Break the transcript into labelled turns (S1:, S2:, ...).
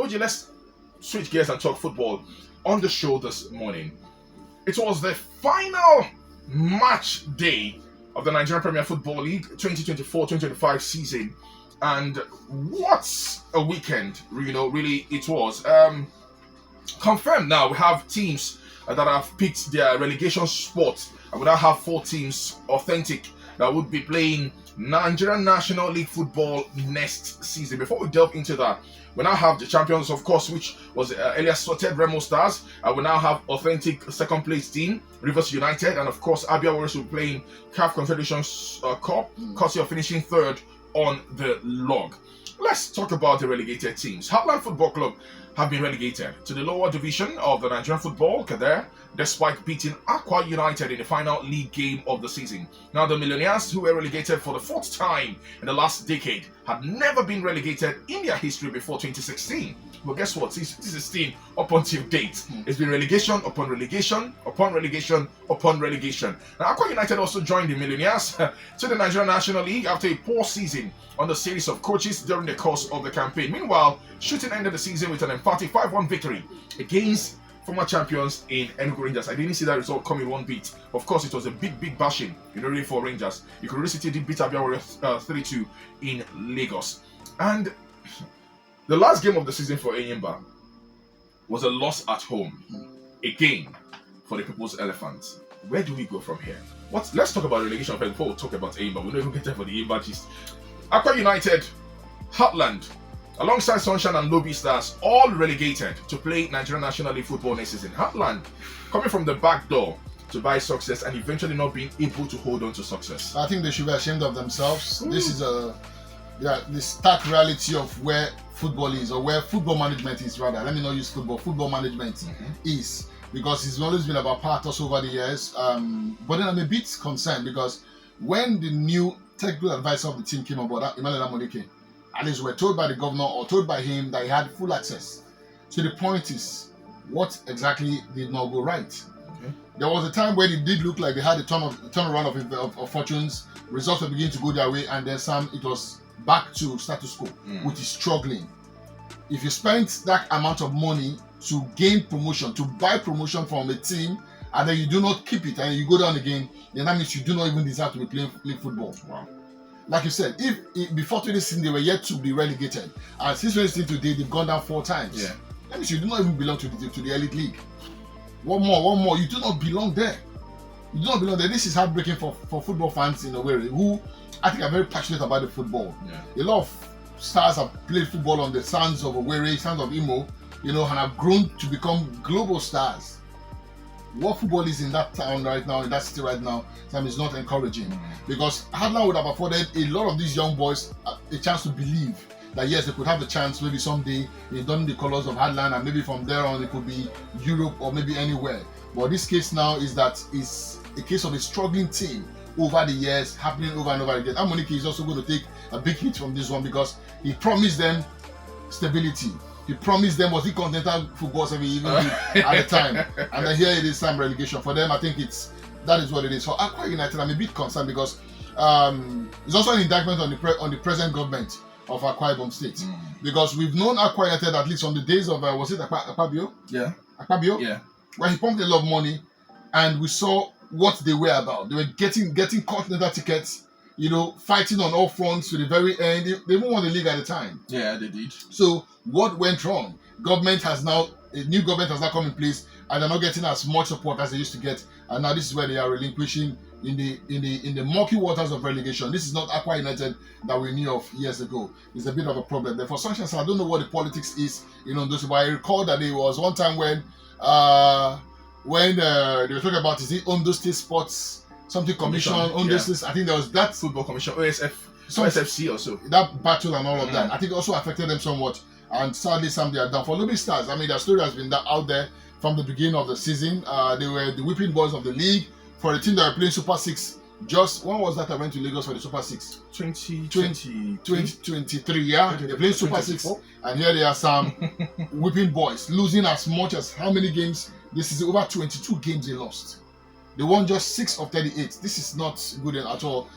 S1: OG, let's switch gears and talk football. On the show this morning, it was the final match day of the Nigerian Premier Football League 2024-2025 season. And what a weekend, really it was. Confirmed now, we have teams that have picked their relegation spot, and we now have 4 teams authentic that would be playing Nigerian National League football next season. Before we delve into that, we now have the champions, of course, which was earlier sorted Remo Stars. We now have authentic second place team, Rivers United, and of course, Abia Warriors will be playing CAF Confederation Cup, courtesy of finishing third on the log. Let's talk about the relegated teams. Heartland Football Club have been relegated to the lower division of the Nigerian football cadre, despite beating Akwa United in the final league game of the season. Now, the Millionaires, who were relegated for the 4th time in the last decade, had never been relegated in their history before 2016. But guess what? 2016 up until date, it's been relegation upon relegation upon relegation upon relegation. Now, Akwa United also joined the Millionaires to the Nigerian National League after a poor season under series of coaches during the course of the campaign. Meanwhile, Shooting ended the season with an emphatic 5-1 victory against former champions in Enugu Rangers. I didn't see that result coming one bit. Of course, it was a big bashing, really, for Rangers. Ikorodu City did beat Abia Warriors 3-2 in Lagos. And the last game of the season for Enyimba was a loss at home, again, for the People's Elephants. Where do we go from here? Let's talk about relegation before we talk about Enyimba. We don't even get there for the Enyimba gist. Akwa United, Heartland, alongside Sunshine and Lobi Stars, all relegated to play Nigerian National League football next season. Heartland coming from the back door to buy success and eventually not being able to hold on to success.
S2: I think they should be ashamed of themselves. This is the stark reality of where football is, or where football management is, rather. Let me not use football management is, because it's always been about pathos over the years. But then I'm a bit concerned because when the new technical advisor of the team came on board, Emmanuel Amonike, at least we're told by the governor or told by him that he had full access. So the point is, what exactly did not go right? Okay. There was a time when it did look like they had a turnaround of fortunes. Results were beginning to go their way, and then it was back to status quo, which is struggling. If you spent that amount of money to gain promotion, to buy promotion from a team, and then you do not keep it and you go down again, then that means you do not even deserve to be playing football. Wow. Like you said, if before 2016 they were yet to be relegated, and since 2016 today they've gone down 4 times. Yeah. That means you do not even belong to the elite league. One more. You do not belong there. You do not belong there. This is heartbreaking for football fans in Owerri, who I think are very passionate about the football. Yeah. A lot of stars have played football on the sands of Owerri, sands of Imo, and have grown to become global stars. What football is in that town right now, in that city right now, is not encouraging. Because Heartland would have afforded a lot of these young boys a chance to believe that yes, they could have the chance maybe someday in donning the colours of Heartland, and maybe from there on it could be Europe or maybe anywhere. But this case now is a case of a struggling team over the years, happening over and over again. Amonike is also going to take a big hit from this one because he promised them stability. He promised them was he continental football even at the time, and then here it is, some relegation for them. I think that is what it is. For Akwa United, I'm a bit concerned because it's also an indictment on the present government of Akwa Ibom State, because we've known Akwa United at least on the days of was it Akpabio?
S1: Yeah,
S2: Akpabio. Yeah, where he pumped a lot of money, and we saw what they were about. They were getting continental tickets. Fighting on all fronts to the very end. They even won the league at the time.
S1: Yeah, they did.
S2: So what went wrong? A new government has now come in place, and they're not getting as much support as they used to get. And now this is where they are relinquishing in the murky waters of relegation. This is not Akwa United that we knew of years ago. It's a bit of a problem. Therefore, Sunshine, I don't know what the politics is. But I recall that there was one time when they were talking about Ondo State Sports. Something commission, this, I think there was that
S1: football commission, OSFC also.
S2: That battle and all of that, I think also affected them somewhat. And sadly, some they are down. For Lobi Stars, their story has been out there from the beginning of the season. They were the whipping boys of the league. For the team that were playing Super 6, when was that I went to Lagos for the Super 6? 2023, yeah. They played Super 6, and here they are, some whipping boys, losing as much as how many games? This is over 22 games they lost. They won just 6 of 38. This is not good at all.